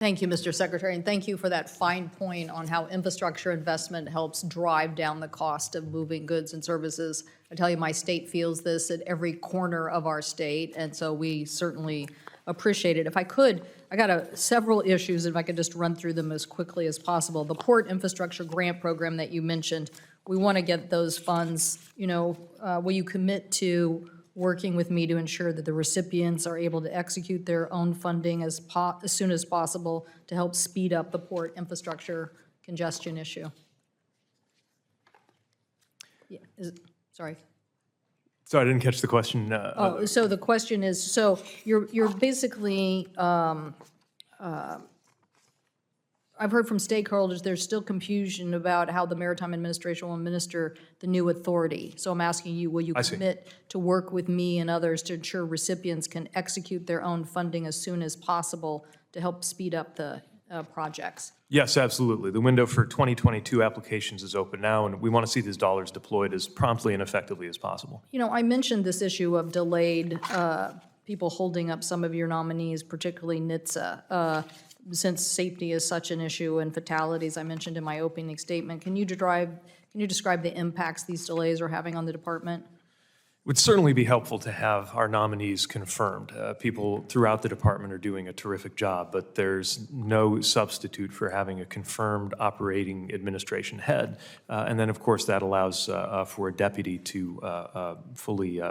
Thank you, Mr. Secretary, and thank you for that fine point on how infrastructure investment helps drive down the cost of moving goods and services. I tell you, my state feels this at every corner of our state, and so we certainly appreciate it. If I could, I got several issues, if I could just run through them as quickly as possible. The Port Infrastructure Grant Program that you mentioned, we want to get those funds. Will you commit to working with me to ensure that the recipients are able to execute their own funding as soon as possible to help speed up the port infrastructure congestion issue? Yeah, sorry. Sorry, I didn't catch the question. So the question is, so you're basically, I've heard from stakeholders, there's still confusion about how the Maritime Administration will administer the new authority. So I'm asking you, will you commit to work with me and others to ensure recipients can execute their own funding as soon as possible to help speed up the projects? Yes, absolutely. The window for 2022 applications is open now, and we want to see these dollars deployed as promptly and effectively as possible. I mentioned this issue of delayed people holding up some of your nominees, particularly NHTSA. Since safety is such an issue and fatalities I mentioned in my opening statement, can you describe the impacts these delays are having on the department? It would certainly be helpful to have our nominees confirmed. People throughout the department are doing a terrific job, but there's no substitute for having a confirmed operating administration head. And then, of course, that allows for a deputy to fully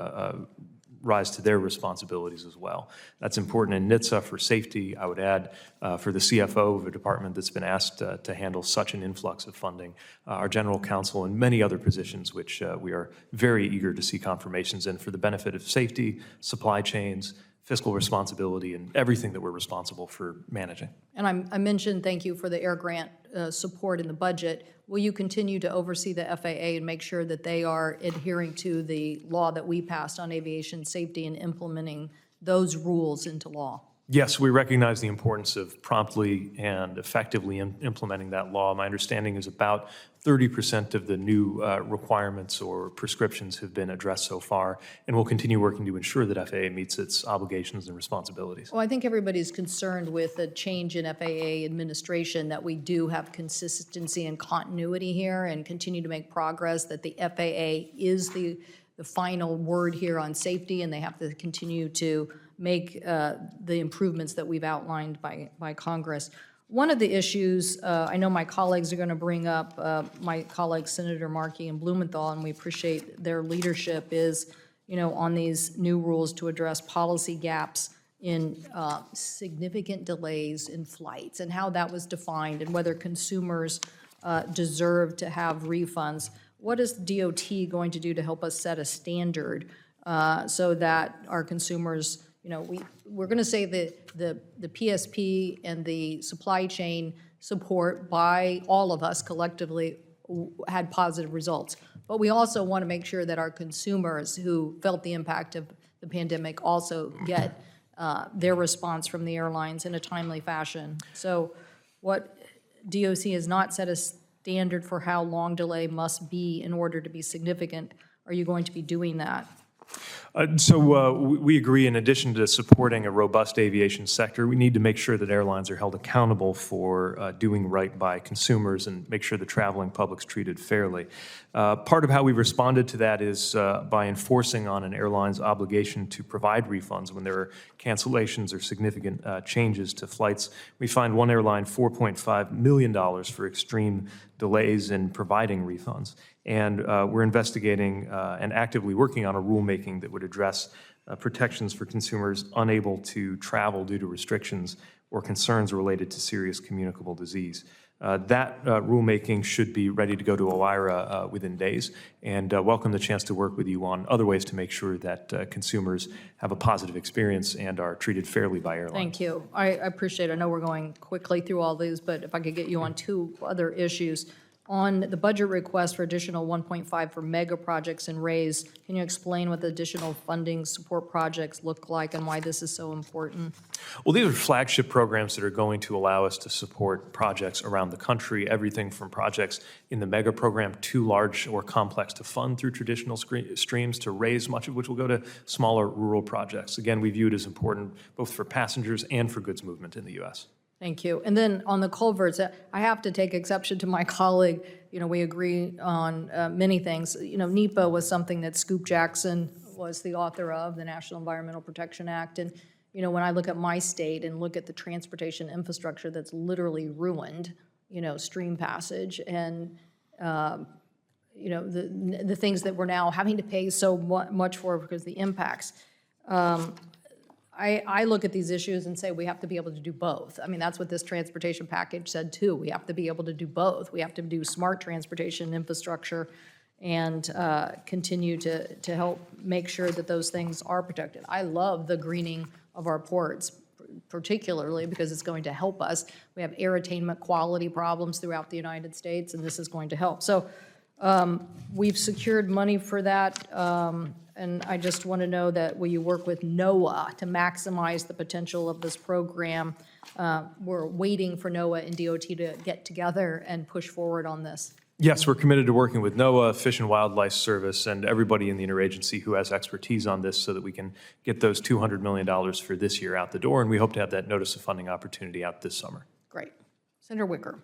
rise to their responsibilities as well. That's important in NHTSA for safety. I would add for the CFO of a department that's been asked to handle such an influx of funding, our general counsel and many other positions which we are very eager to see confirmations in for the benefit of safety, supply chains, fiscal responsibility, and everything that we're responsible for managing. And I mentioned thank you for the air grant support in the budget. Will you continue to oversee the FAA and make sure that they are adhering to the law that we passed on aviation safety and implementing those rules into law? Yes, we recognize the importance of promptly and effectively implementing that law. My understanding is about 30% of the new requirements or prescriptions have been addressed so far, and we'll continue working to ensure that FAA meets its obligations and responsibilities. Well, I think everybody's concerned with a change in FAA administration, that we do have consistency and continuity here and continue to make progress, that the FAA is the final word here on safety, and they have to continue to make the improvements that we've outlined by Congress. One of the issues I know my colleagues are going to bring up, my colleagues Senator Markey and Blumenthal, and we appreciate their leadership, is on these new rules to address policy gaps in significant delays in flights and how that was defined and whether consumers deserve to have refunds. What is DOT going to do to help us set a standard so that our consumers, we're going to say that the PSP and the supply chain support by all of us collectively had positive results. But we also want to make sure that our consumers who felt the impact of the pandemic also get their response from the airlines in a timely fashion. So what DOC has not set a standard for how long delay must be in order to be significant. Are you going to be doing that? We agree, in addition to supporting a robust aviation sector, we need to make sure that airlines are held accountable for doing right by consumers and make sure the traveling public's treated fairly. Part of how we've responded to that is by enforcing on an airline's obligation to provide refunds when there are cancellations or significant changes to flights. We fined one airline $4.5 million for extreme delays in providing refunds. And we're investigating and actively working on a rulemaking that would address protections for consumers unable to travel due to restrictions or concerns related to serious communicable disease. That rulemaking should be ready to go to OIRA within days, and welcome the chance to work with you on other ways to make sure that consumers have a positive experience and are treated fairly by airlines. Thank you. I appreciate it. I know we're going quickly through all these, but if I could get you on two other issues. On the budget request for additional 1.5 for mega projects and RAISE, can you explain what the additional funding support projects look like and why this is so important? Well, these are flagship programs that are going to allow us to support projects around the country, everything from projects in the mega program too large or complex to fund through traditional streams to RAISE, much of which will go to smaller rural projects. Again, we view it as important both for passengers and for goods movement in the U.S. Thank you. And then on the culverts, I have to take exception to my colleague. We agree on many things. NEPA was something that Scoop Jackson was the author of, the National Environmental Protection Act. And, when I look at my state and look at the transportation infrastructure that's literally ruined, stream passage and, the things that we're now having to pay so much for because of the impacts. I look at these issues and say we have to be able to do both. I mean, that's what this transportation package said too. We have to be able to do both. We have to do smart transportation infrastructure and continue to help make sure that those things are protected. I love the greening of our ports, particularly because it's going to help us. We have air attainment quality problems throughout the United States, and this is going to help. So we've secured money for that. And I just want to know that will you work with NOAA to maximize the potential of this program? We're waiting for NOAA and DOT to get together and push forward on this. Yes, we're committed to working with NOAA, Fish and Wildlife Service, and everybody in the interagency who has expertise on this so that we can get those $200 million for this year out the door. And we hope to have that notice of funding opportunity out this summer. Great. Senator Wicker.